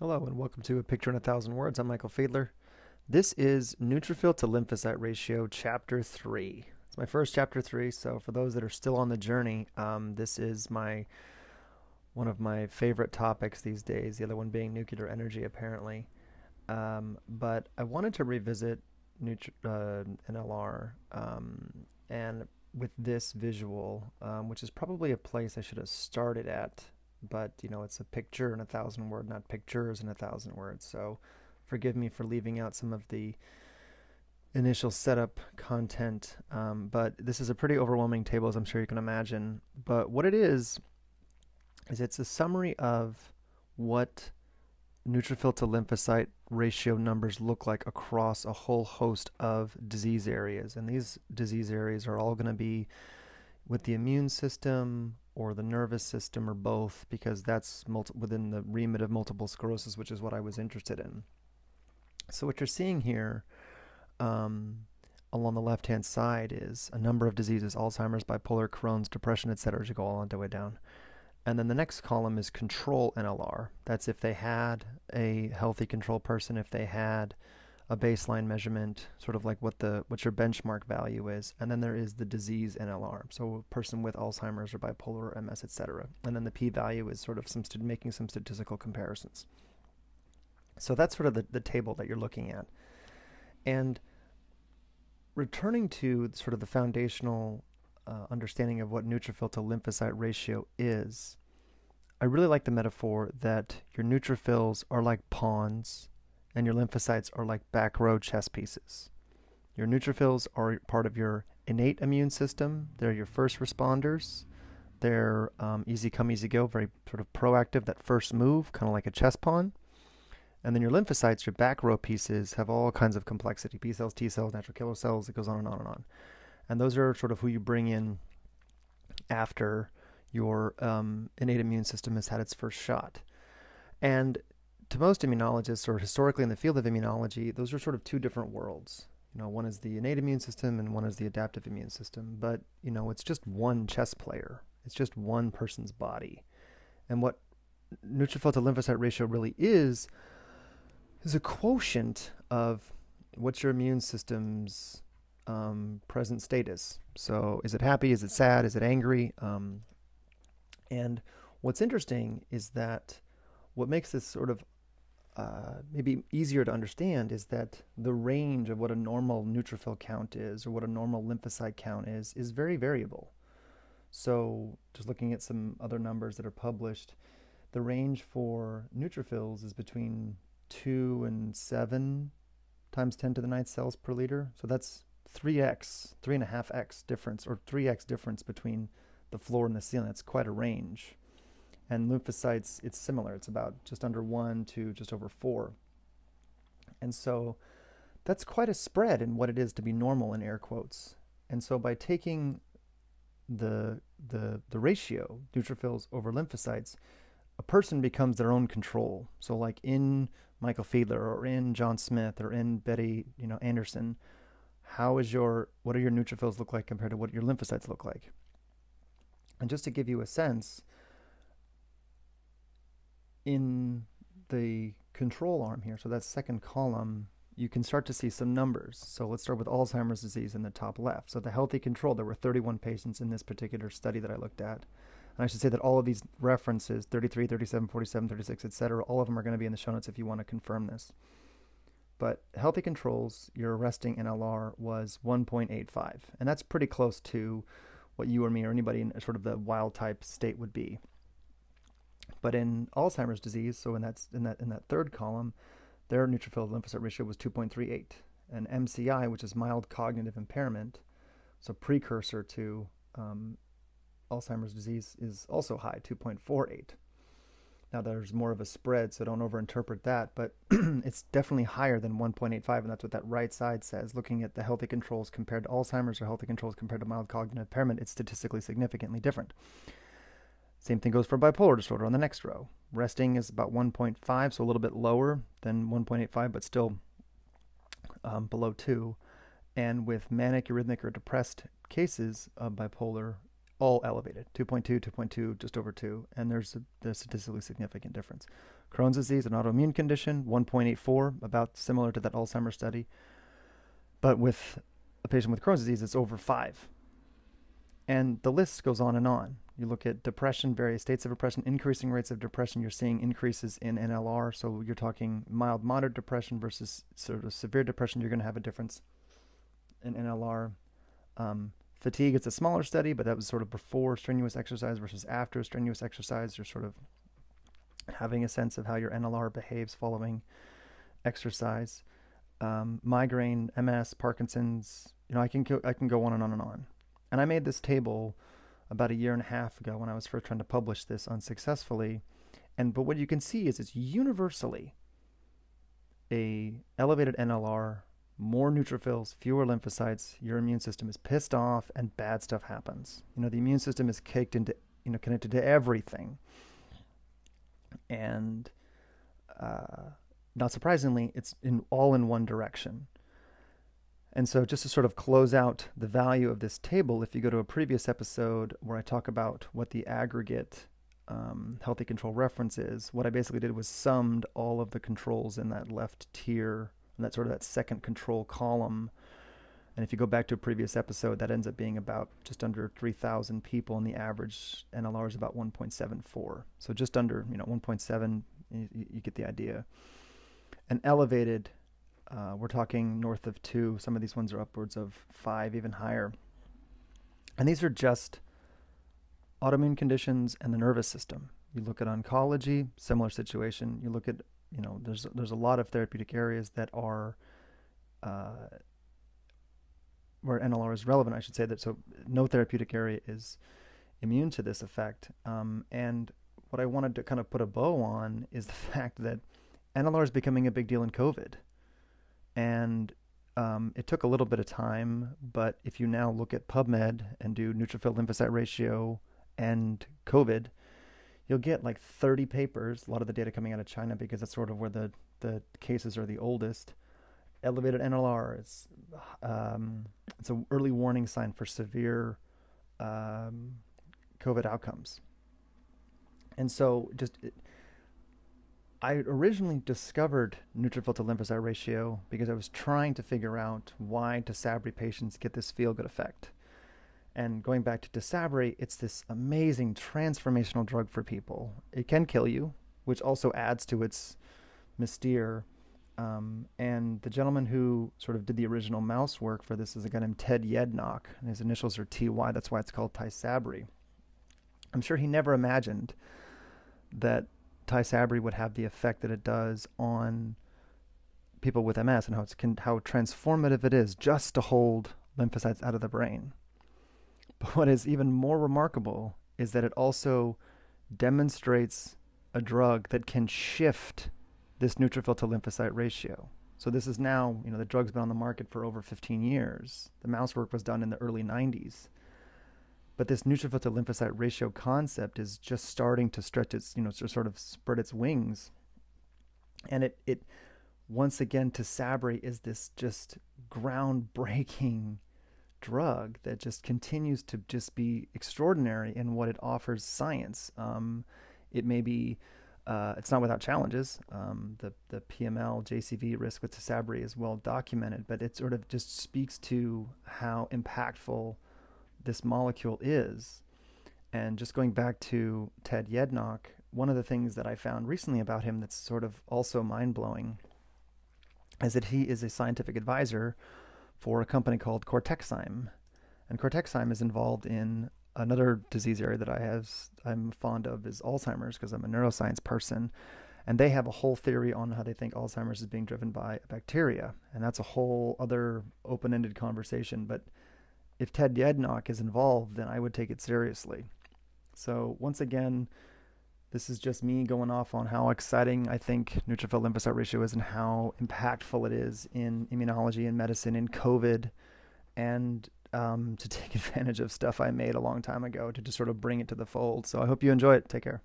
Hello and welcome to A Picture in a Thousand Words. I'm Michael Fiedler. This is Neutrophil to Lymphocyte Ratio, Chapter 3. It's my first Chapter 3, so for those that are still on the journey, this is one of my favorite topics these days, the other one being nuclear energy, apparently. But I wanted to revisit NLR, and with this visual, which is probably a place I should have started at, but it's a picture in a thousand words, not pictures in a thousand words. So forgive me for leaving out some of the initial setup content, but this is a pretty overwhelming table, as I'm sure you can imagine. But what it is it's a summary of what neutrophil to lymphocyte ratio numbers look like across a whole host of disease areas. And these disease areas are all going to be with the immune system or the nervous system or both, because that's within the remit of multiple sclerosis, which is what I was interested in. So what you're seeing here along the left-hand side is a number of diseases: Alzheimer's, bipolar, Crohn's, depression, etc., as you go all the way down. And then the next column is control NLR. That's if they had a healthy control person, if they had a baseline measurement, sort of like what your benchmark value is. And then there is the disease NLR, so a person with Alzheimer's or bipolar or MS, etc. And then the p-value is sort of making some statistical comparisons. So that's sort of the table that you're looking at. And returning to sort of the foundational understanding of what neutrophil to lymphocyte ratio is, I really like the metaphor that your neutrophils are like pawns and your lymphocytes are like back row chess pieces. Your neutrophils are part of your innate immune system. They're your first responders. They're easy come, easy go, very sort of proactive, that first move, kind of like a chess pawn. And then your lymphocytes, your back row pieces, have all kinds of complexity: B cells, T cells, natural killer cells. It goes on and on and on. And those are sort of who you bring in after your innate immune system has had its first shot. And to most immunologists, or historically in the field of immunology, those are sort of two different worlds. One is the innate immune system and one is the adaptive immune system. But, it's just one chess player. It's just one person's body. And what neutrophil to lymphocyte ratio really is a quotient of what's your immune system's present status. So is it happy? Is it sad? Is it angry? And what's interesting is that what makes this sort of maybe easier to understand is that the range of what a normal neutrophil count is, or what a normal lymphocyte count is very variable. So just looking at some other numbers that are published, the range for neutrophils is between 2 and 7 times 10 to the 9th cells per liter. So that's 3.5x difference, or 3x difference between the floor and the ceiling. That's quite a range. And lymphocytes, it's similar. It's about just under 1 to just over 4. And so that's quite a spread in what it is to be normal, in air quotes. And so by taking the ratio, neutrophils over lymphocytes, a person becomes their own control. So like in Michael Fiedler, or in John Smith, or in Betty Anderson, what do your neutrophils look like compared to what your lymphocytes look like? And just to give you a sense, in the control arm here, so that second column, you can start to see some numbers. So let's start with Alzheimer's disease in the top left. So the healthy control, there were 31 patients in this particular study that I looked at. And I should say that all of these references, 33, 37, 47, 36, etc., all of them are going to be in the show notes if you want to confirm this. But healthy controls, your resting NLR was 1.85. And that's pretty close to what you or me or anybody in sort of the wild type state would be. But in Alzheimer's disease, so in that third column, their neutrophil lymphocyte ratio was 2.38. And MCI, which is mild cognitive impairment, so precursor to Alzheimer's disease, is also high, 2.48. Now there's more of a spread, so don't overinterpret that, but it's definitely higher than 1.85, and that's what that right side says. Looking at the healthy controls compared to Alzheimer's, or healthy controls compared to mild cognitive impairment, it's statistically significantly different. Same thing goes for bipolar disorder on the next row. Resting is about 1.5, so a little bit lower than 1.85, but still below 2. And with manic, arrhythmic, or depressed cases of bipolar, all elevated, 2.2, 2.2, just over 2, and there's a statistically significant difference. Crohn's disease, an autoimmune condition, 1.84, about similar to that Alzheimer's study. But with a patient with Crohn's disease, it's over 5. And the list goes on and on. You look at depression, various states of depression, increasing rates of depression. You're seeing increases in NLR. So you're talking mild, moderate depression versus sort of severe depression. You're going to have a difference in NLR. Fatigue, it's a smaller study, but that was sort of before strenuous exercise versus after strenuous exercise. You're sort of having a sense of how your NLR behaves following exercise. Migraine, MS, Parkinson's, I can go on and on and on. And I made this table about a year and a half ago when I was first trying to publish this unsuccessfully. But what you can see is it's universally a elevated NLR, more neutrophils, fewer lymphocytes. Your immune system is pissed off and bad stuff happens. The immune system is caked into, connected to everything. And not surprisingly, it's all in one direction. And so just to sort of close out the value of this table, if you go to a previous episode where I talk about what the aggregate healthy control reference is, what I basically did was summed all of the controls in that left tier, that sort of that second control column. And if you go back to a previous episode, that ends up being about just under 3,000 people, and the average NLR is about 1.74. So just under 1.7, you get the idea. And elevated, we're talking north of 2. Some of these ones are upwards of 5, even higher. And these are just autoimmune conditions and the nervous system. You look at oncology, similar situation. You look at, there's a lot of therapeutic areas that are where NLR is relevant, I should say that. So no therapeutic area is immune to this effect. And what I wanted to kind of put a bow on is the fact that NLR is becoming a big deal in COVID. And it took a little bit of time, but if you now look at PubMed and do neutrophil-lymphocyte ratio and COVID, you'll get like 30 papers, a lot of the data coming out of China because that's sort of where the cases are the oldest. Elevated NLR, it's an early warning sign for severe COVID outcomes. And so I originally discovered neutrophil-to-lymphocyte ratio because I was trying to figure out why Tysabri patients get this feel-good effect. And going back to Tysabri, it's this amazing transformational drug for people. It can kill you, which also adds to its mystere. And the gentleman who sort of did the original mouse work for this is a guy named Ted Yednock, and his initials are TY. That's why it's called Tysabri. I'm sure he never imagined that Tysabri would have the effect that it does on people with MS and how transformative it is just to hold lymphocytes out of the brain. But what is even more remarkable is that it also demonstrates a drug that can shift this neutrophil to lymphocyte ratio. So this is now, the drug's been on the market for over 15 years. The mouse work was done in the early 90s. But this neutrophil to lymphocyte ratio concept is just starting to stretch its, to sort of spread its wings. And it once again, Tysabri is this just groundbreaking drug that just continues to just be extraordinary in what it offers science. It may be, it's not without challenges. The PML, JCV risk with Tysabri is well documented, but it sort of just speaks to how impactful this molecule is. And just going back to Ted Yednock, one of the things that I found recently about him that's sort of also mind-blowing is that he is a scientific advisor for a company called Cortexime. And Cortexime is involved in another disease area that I'm fond of is Alzheimer's, because I'm a neuroscience person. And they have a whole theory on how they think Alzheimer's is being driven by a bacteria. And that's a whole other open-ended conversation. But if Ted Yednock is involved, then I would take it seriously. So once again, this is just me going off on how exciting I think neutrophil lymphocyte ratio is and how impactful it is in immunology and medicine, in COVID, and to take advantage of stuff I made a long time ago to just sort of bring it to the fold. So I hope you enjoy it. Take care.